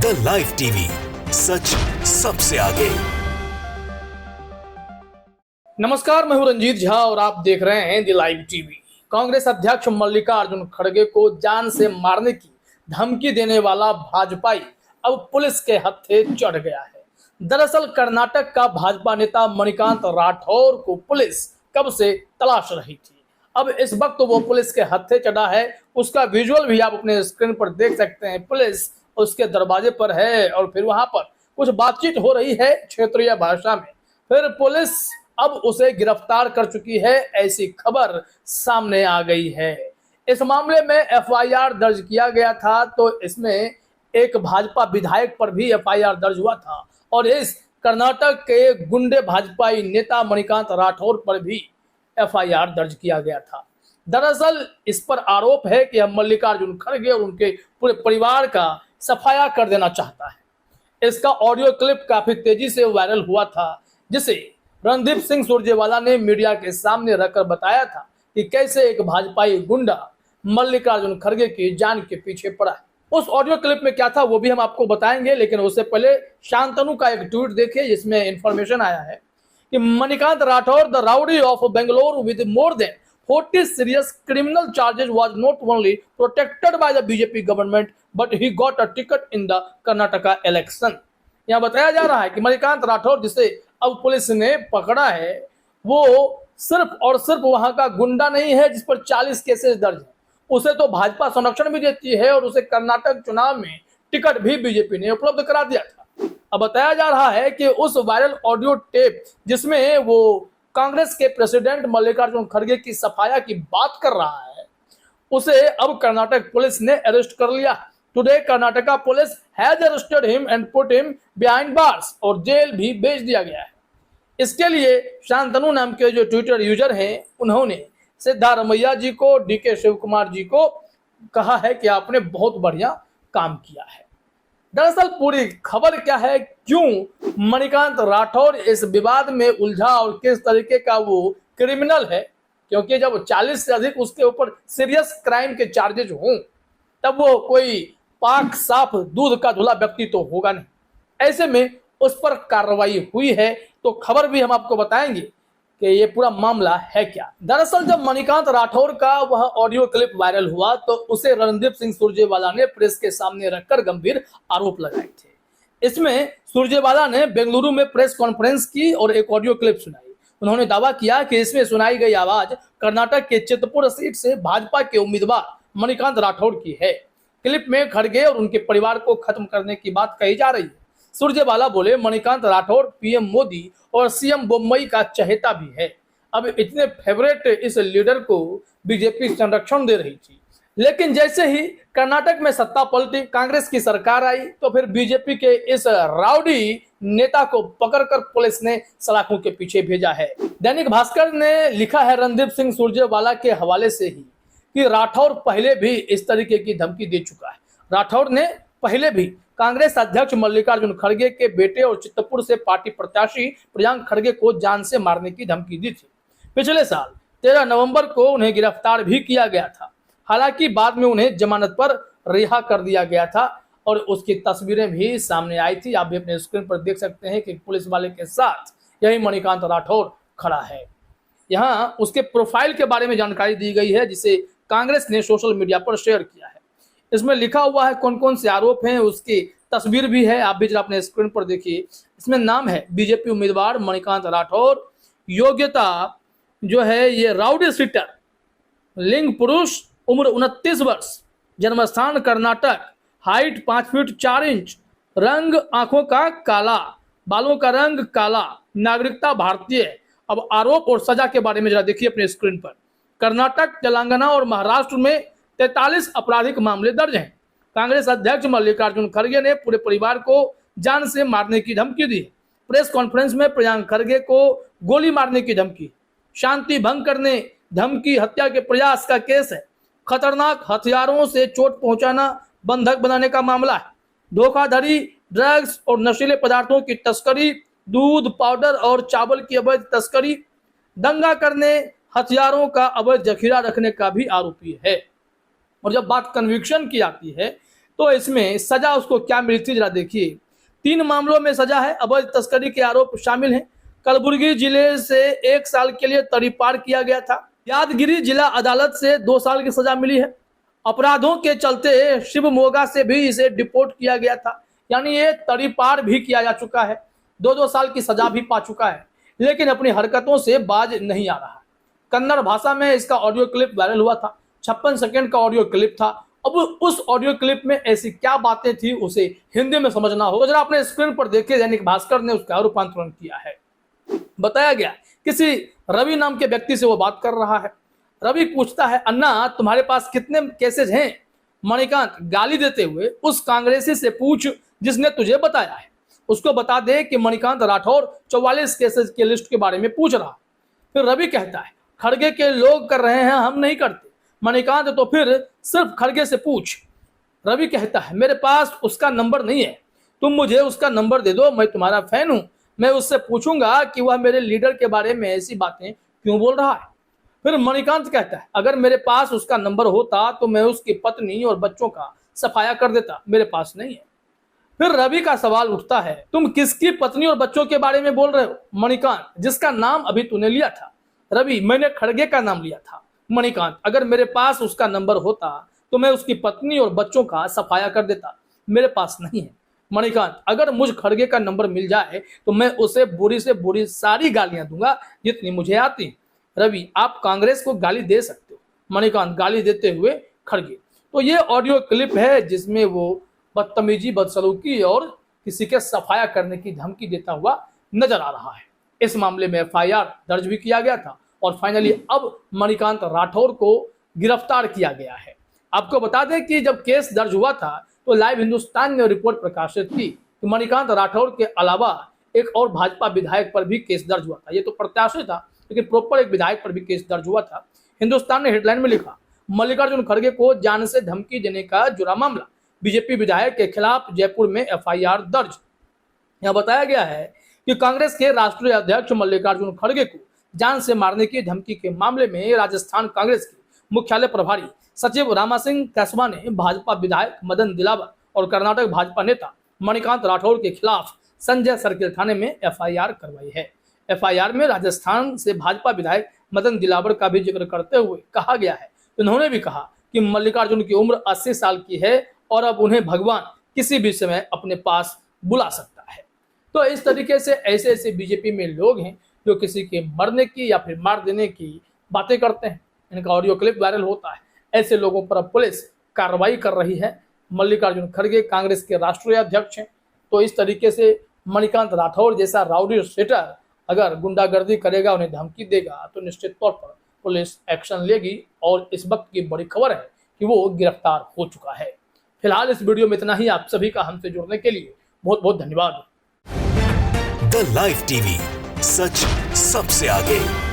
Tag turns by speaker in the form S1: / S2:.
S1: The live TV, सच सबसे आगे।
S2: नमस्कार, मैं हूं रंजीत झा और आप देख रहे हैं द लाइव टीवी। कांग्रेस अध्यक्ष मल्लिकार्जुन खड़गे को जान से मारने की धमकी देने वाला भाजपाई अब पुलिस के हत्थे चढ़ गया है। दरअसल कर्नाटक का भाजपा नेता मणिकांत राठौर को पुलिस कब से तलाश रही थी। अब इस वक्त वो पुलिस के हत्थे चढ़ा है। उसका विजुअल भी आप अपने स्क्रीन पर देख सकते हैं। पुलिस उसके दरवाजे पर है और फिर वहां पर कुछ बातचीत हो रही है क्षेत्रीय भाषा में। फिर पुलिस अब उसे गिरफ्तार कर चुकी है, ऐसी खबर सामने आ गई है। इस मामले में एफआईआर दर्ज किया गया था, तो इसमें एक भाजपा विधायक पर भी एफआईआर दर्ज हुआ था और इस कर्नाटक के गुंडे भाजपाई नेता मणिकांत राठौर पर भी एफआईआर दर्ज किया गया था। दरअसल इस पर आरोप है कि हम मल्लिकार्जुन खड़गे और उनके पूरे परिवार का सफाया कर देना चाहता है। इसका ऑडियो क्लिप काफी तेजी से वायरल हुआ था, जिसे रणदीप सिंह सुरजेवाला ने मीडिया के सामने रखकर बताया था कि कैसे एक भाजपाई गुंडा मल्लिकार्जुन खड़गे की जान के पीछे पड़ा है। उस ऑडियो क्लिप में क्या था वो भी हम आपको बताएंगे, लेकिन उससे पहले शांतनु का एक ट्वीट देखिए, जिसमें इंफॉर्मेशन आया है कि Manikant Rathore, the rowdy of Bangalore with more than 40 serious criminal charges, was not only protected by the BJP government but he got a ticket in the Karnataka election। यहाँ बताया जा रहा है कि मणिकांत राठौर, जिसे अब पुलिस ने पकड़ा है, वो सिर्फ और सिर्फ वहां का गुंडा नहीं है जिस पर 40 केसेस दर्ज है। उसे तो भाजपा संरक्षण भी देती है और उसे कर्नाटक चुनाव में टिकट भी बीजेपी ने उपलब्ध करा दिया था। अब बताया जा रहा है कि उस वायरल ऑडियो टेप जिसमें वो कांग्रेस के प्रेसिडेंट मल्लिकार्जुन खड़गे की सफाया की बात कर रहा है, उसे अब कर्नाटक पुलिस ने अरेस्ट कर लिया। Today Karnataka police has arrested him and put him behind bars, और जेल भी भेज दिया गया है। इसके लिए शांतनु नाम के जो ट्विटर यूजर हैं, उन्होंने सिद्धारमैया जी को, डीके शिव कुमार जी को कहा है कि आपने बहुत बढ़िया काम किया है। दरअसल पूरी खबर क्या है, क्यों मणिकांत राठौर इस विवाद में उलझा और किस तरीके का वो क्रिमिनल है, क्योंकि जब 40 से अधिक उसके ऊपर सीरियस क्राइम के चार्जेज हों तब वो कोई पाक साफ दूध का धुला व्यक्ति तो होगा नहीं। ऐसे में उस पर कार्रवाई हुई है, तो खबर भी हम आपको बताएंगे कि ये पूरा मामला है क्या। दरअसल जब मणिकांत राठौर का वह ऑडियो क्लिप वायरल हुआ तो उसे रणदीप सिंह सुरजेवाला ने प्रेस के सामने रखकर गंभीर आरोप लगाए थे। इसमें सुरजेवाला ने बेंगलुरु में प्रेस कॉन्फ्रेंस की और एक ऑडियो क्लिप सुनाई। उन्होंने दावा किया कि इसमें सुनाई गई आवाज कर्नाटक के चित्रपुर सीट से भाजपा के उम्मीदवार मणिकांत राठौर की है। क्लिप में खड़गे और उनके परिवार को खत्म करने की बात कही जा रही है। सुरजेवाला बोले, मणिकांत राठौर पीएम मोदी और सीएम बोम्मई का चहेता भी है। अब इतने फेवरेट इस लीडर को बीजेपी संरक्षण दे रही थी, लेकिन जैसे ही कर्नाटक में सत्ता पलटी, कांग्रेस की सरकार आई, तो फिर बीजेपी के इस राउडी नेता को पकड़कर पुलिस ने सलाखों के पीछे भेजा है। दैनिक भास्कर ने लिखा है रणदीप सिंह सुरजेवाला के हवाले से ही कि राठौर पहले भी इस तरीके की धमकी दे चुका है। राठौर ने पहले भी कांग्रेस अध्यक्ष मल्लिकार्जुन खड़गे के बेटे और चित्रपुर से पार्टी प्रत्याशी प्रियांक खड़गे को जान से मारने की धमकी दी थी। पिछले साल 13 नवंबर को उन्हें गिरफ्तार भी किया गया था। हालांकि बाद में उन्हें जमानत पर रिहा कर दिया गया था और उसकी तस्वीरें भी सामने आई थी। आप भी अपने स्क्रीन पर देख सकते हैं कि पुलिस वाले के साथ यही मणिकांत राठौर खड़ा है। यहाँ उसके प्रोफाइल के बारे में जानकारी दी गई है, जिसे कांग्रेस ने सोशल मीडिया पर शेयर किया है। इसमें लिखा हुआ है कौन कौन से आरोप हैं, उसकी तस्वीर भी है, आप भी जरा अपने स्क्रीन पर देखिए। इसमें नाम है बीजेपी उम्मीदवार मणिकांत राठौर, योग्यता जो है ये राउडी सीटर, लिंग पुरुष, उम्र 29 वर्ष, जन्मस्थान कर्नाटक, हाइट 5 फीट 4 इंच, रंग आंखों का काला, बालों का रंग काला, नागरिकता भारतीय। अब आरोप और सजा के बारे में जरा देखिए अपने स्क्रीन पर। कर्नाटक, तेलंगाना और महाराष्ट्र में 43 आपराधिक मामले दर्ज हैं। कांग्रेस अध्यक्ष मल्लिकार्जुन खड़गे ने पूरे परिवार को जान से मारने की धमकी दी। प्रेस कॉन्फ्रेंस में प्रियांक खड़गे को गोली मारने की धमकी, शांति भंग करने, धमकी, हत्या के प्रयास का केस है। खतरनाक हथियारों से चोट पहुंचाना, बंधक बनाने का मामला है। धोखाधड़ी, ड्रग्स और नशीले पदार्थों की तस्करी, दूध, पाउडर और चावल की अवैध तस्करी, दंगा करने, हथियारों का अवैध जखीरा रखने का भी आरोपी है। और जब बात कन्विक्शन की आती है तो इसमें सजा उसको क्या मिली थी जरा देखिए। 3 मामलों में सजा है। अवैध तस्करी के आरोप शामिल हैं। कलबुर्गी जिले से 1 साल के लिए तड़ीपार किया गया था। यादगिरी जिला अदालत से 2 साल की सजा मिली है। अपराधों के चलते शिवमोगा से भी इसे डिपोर्ट किया गया था, यानी ये तड़ीपार भी किया जा चुका है। 2-2 साल की सजा भी पा चुका है, लेकिन अपनी हरकतों से बाज नहीं आ रहा। कन्नड़ भाषा में इसका ऑडियो क्लिप वायरल हुआ था। 56 सेकंड का ऑडियो क्लिप था। अब उस ऑडियो क्लिप में ऐसी क्या बातें थी उसे हिंदी में समझना हो तो जरा अपने स्क्रीन पर देखिए। दैनिक भास्कर ने उसका रूपांतरण किया है। बताया गया किसी रवि नाम के व्यक्ति से वो बात कर रहा है। रवि पूछता है, अन्ना तुम्हारे पास कितने केसेज हैं? मणिकांत गाली देते हुए, उस कांग्रेसी से पूछ जिसने तुझे बताया है, उसको बता दे कि मणिकांत राठौर 44 केसेज की लिस्ट के बारे में पूछ रहा। फिर रवि कहता है, खड़गे के लोग कर रहे हैं, हम नहीं करते। मणिकांत तो फिर सिर्फ खड़गे से पूछ। रवि कहता है, मेरे पास उसका नंबर नहीं है, तुम मुझे उसका नंबर दे दो, मैं तुम्हारा फैन हूं, मैं उससे पूछूंगा कि वह मेरे लीडर के बारे में ऐसी बातें क्यों बोल रहा है। फिर मणिकांत कहता है, अगर मेरे पास उसका नंबर होता तो मैं उसकी पत्नी और बच्चों का सफाया कर देता, मेरे पास नहीं है। फिर रवि का सवाल उठता है, तुम किसकी पत्नी और बच्चों के बारे में बोल रहे हो? मणिकांत, जिसका नाम अभी तूने लिया था। रवि, मैंने खड़गे का नाम लिया था। मणिकांत, अगर मेरे पास उसका नंबर होता तो मैं उसकी पत्नी और बच्चों का सफाया कर देता, मेरे पास नहीं है। मणिकांत, अगर मुझ खड़गे का नंबर मिल जाए तो मैं उसे बुरी से बुरी सारी गालियां दूंगा जितनी मुझे आती। रवि, आप कांग्रेस को गाली दे सकते हो। मणिकांत गाली देते हुए खड़गे। तो ये ऑडियो क्लिप है जिसमें वो बदतमीजी, बदसलूकी और किसी के सफाया करने की धमकी देता हुआ नजर आ रहा है। इस मामले में FIR दर्ज भी किया गया था और फाइनली अब मणिकांत राठौर को गिरफ्तार किया गया है। आपको बता दें कि जब केस दर्ज हुआ था तो लाइव हिंदुस्तान ने रिपोर्ट प्रकाशित की कि मणिकांत राठौर के अलावा एक और भाजपा विधायक पर भी केस दर्ज हुआ था। ये तो प्रत्याशित था, लेकिन प्रॉपर एक विधायक पर भी केस दर्ज हुआ था। हिंदुस्तान ने हेडलाइन में लिखा, मल्लिकार्जुन खड़गे को जान से धमकी देने का जुड़ा मामला, बीजेपी विधायक के खिलाफ जयपुर में FIR दर्ज। यहां बताया गया है कि कांग्रेस के राष्ट्रीय अध्यक्ष मल्लिकार्जुन खड़गे को जान से मारने की धमकी के मामले में राजस्थान कांग्रेस के मुख्यालय प्रभारी सचिव रामा सिंह कैसवा ने भाजपा विधायक मदन दिलावर और कर्नाटक भाजपा नेता मणिकांत राठौर के खिलाफ संजय सर्किल थाने में FIR करवाई है। FIR में राजस्थान से भाजपा विधायक मदन दिलावर का भी जिक्र करते हुए कहा गया है। उन्होंने भी कहा कि मल्लिकार्जुन की उम्र 80 साल की है और अब उन्हें भगवान किसी भी समय अपने पास बुला सकता है। तो इस तरीके से ऐसे ऐसे बीजेपी में लोग हैं जो किसी के मरने की या फिर मार देने की बातें करते हैं। इनका ऑडियो क्लिप वायरल होता है। ऐसे लोगों पर अब पुलिस कार्रवाई कर रही है। मल्लिकार्जुन खड़गे कांग्रेस के राष्ट्रीय अध्यक्ष हैं, तो इस तरीके से मणिकांत राठौर जैसा राउडी शेटर अगर गुंडागर्दी करेगा, उन्हें धमकी देगा, तो निश्चित तौर पर पुलिस एक्शन लेगी। और इस वक्त की बड़ी खबर है कि वो गिरफ्तार हो चुका है। फिलहाल इस वीडियो में इतना ही। आप सभी का हमसे जुड़ने के लिए बहुत बहुत धन्यवाद।
S1: द लाइव टीवी, सच सबसे आगे।